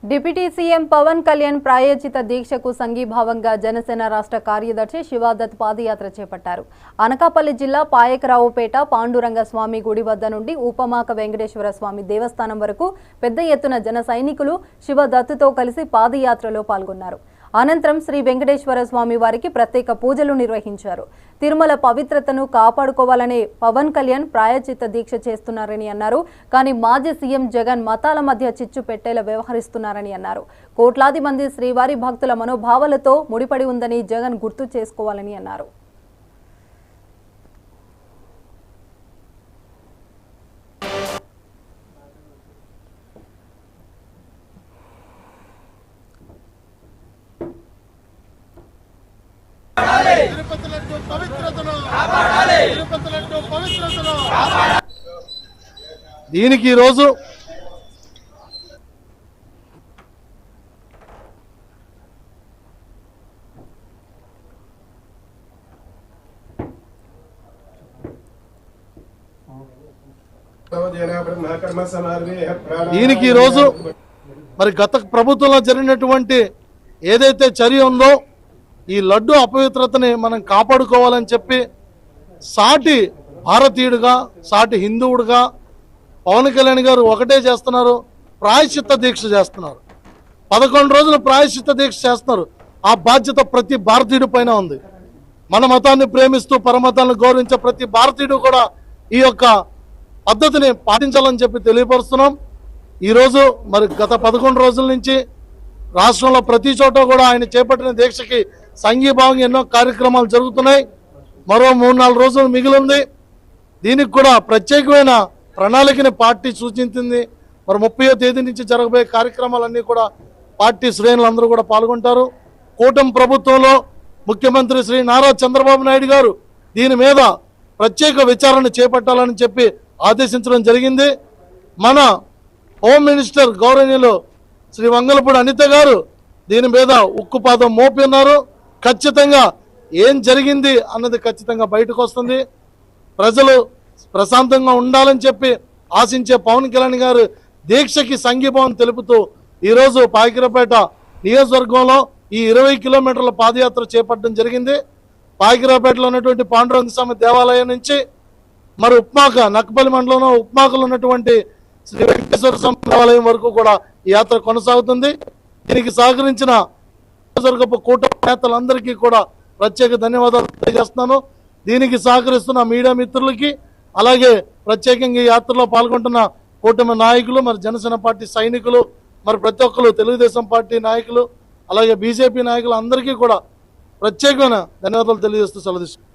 Deputy CM Pawan Kalyan ప్రాయోజిత దీక్షకు సంఘీభావంగా జనసేన రాష్ట్ర కార్యదర్శి శివాదత్ పాదయాత్ర చేపట్టారు. అనకాపల్లి జిల్లా పాయకరావుపేట పాండురంగ స్వామి గుడి వద్ద నుండి ఉపమాక వెంకటేశ్వర స్వామి దేవస్థానం వరకు పెద్ద ఎత్తున జన సైనికులు శివదత్తుతో కలిసి పాదయాత్రలో పాల్గొన్నారు. అనంతరం శ్రీ వెంకటేశ్వర స్వామి వారికి ప్రత్యేక పూజలు నిర్వహించారు. తిరుమల పవిత్రతను కాపాడుకోవాలనే పవన్ కళ్యాణ్ ప్రాయచిత్త దీక్ష చేస్తున్నారని అన్నారు. కానీ మాజీ సీఎం జగన్ మతాల మధ్య చిచ్చు పెట్టేలా వ్యవహరిస్తున్నారని అన్నారు. కోట్లాది మంది శ్రీవారి భక్తుల మనోభావాలతో ముడిపడి ఉందని జగన్ గుర్తు చేసుకోవాలని అన్నారు. దీనికి ఈరోజు మరి గత ప్రభుత్వంలో జరిగినటువంటి ఏదైతే చర్య ఉందో ఈ లడ్డు అపవిత్రతని మనం కాపాడుకోవాలని చెప్పి సాటి భారతీయుడిగా సాటి హిందువుడిగా పవన్ కళ్యాణ్ గారు ఒకటే చేస్తున్నారు, ప్రాయశ్చిత్త దీక్ష చేస్తున్నారు. 11 రోజులు ప్రాయశ్చిత్త దీక్ష చేస్తున్నారు. ఆ బాధ్యత ప్రతి భారతీయుడి పైన ఉంది. మన మతాన్ని ప్రేమిస్తూ పరమతాన్ని గౌరవించే ప్రతి భారతీయుడు కూడా ఈ యొక్క పద్ధతిని పాటించాలని చెప్పి తెలియపరుస్తున్నాం. ఈరోజు మరి గత 11 రోజుల నుంచి రాష్ట్రంలో ప్రతి చోట కూడా ఆయన చేపట్టిన దీక్షకి సంఘీభావంగా ఎన్నో కార్యక్రమాలు జరుగుతున్నాయి. మరో 3-4 రోజులు మిగిలింది. దీనికి కూడా ప్రత్యేకమైన ప్రణాళికని పార్టీ సూచించింది. మరి 30వ తేదీ నుంచి జరగబోయే కార్యక్రమాలన్నీ కూడా పార్టీ శ్రేణులందరూ కూడా పాల్గొంటారు. కూటమి ప్రభుత్వంలో ముఖ్యమంత్రి శ్రీ నారా చంద్రబాబు నాయుడు గారు దీని మీద ప్రత్యేక విచారణ చేపట్టాలని చెప్పి ఆదేశించడం జరిగింది. మన హోమ్ మినిస్టర్ గౌరవనీయులు శ్రీ వంగలపూడి అనిత గారు దీని మీద ఉక్కుపాదం మోపి ఉన్నారు. ఖచ్చితంగా ఏం జరిగింది అన్నది ఖచ్చితంగా బయటకు వస్తుంది. ప్రజలు ప్రశాంతంగా ఉండాలని చెప్పి ఆశించే పవన్ కళ్యాణ్ గారు దీక్షకి సంఘీభావం తెలుపుతూ ఈరోజు పాయకరావుపేట నియోజకవర్గంలో ఈ 20 కిలోమీటర్ల పాదయాత్ర చేపట్టడం జరిగింది. పాయకరావుపేటలో ఉన్నటువంటి పాండురంగ స్వామి దేవాలయం నుంచి మరి ఉప్మాక నక్కపల్లి మండలంలో ఉప్మాకలో ఉన్నటువంటి శ్రీ వెంకటేశ్వర స్వామి దేవాలయం వరకు కూడా ఈ యాత్ర కొనసాగుతుంది. దీనికి సహకరించిన నియోజకవర్గపు కూటమి నేతలందరికీ కూడా ప్రత్యేక ధన్యవాదాలు తెలియజేస్తున్నాను. దీనికి సహకరిస్తున్న మీడియా మిత్రులకి, అలాగే ప్రత్యేకంగా ఈ యాత్రలో పాల్గొంటున్న కూటమి నాయకులు, మరి జనసేన పార్టీ సైనికులు, మరి ప్రతి ఒక్కరు తెలుగుదేశం పార్టీ నాయకులు, అలాగే బీజేపీ నాయకులు అందరికీ కూడా ప్రత్యేకమైన ధన్యవాదాలు తెలియజేస్తూ సెలవు తీసుకుంటున్నాను.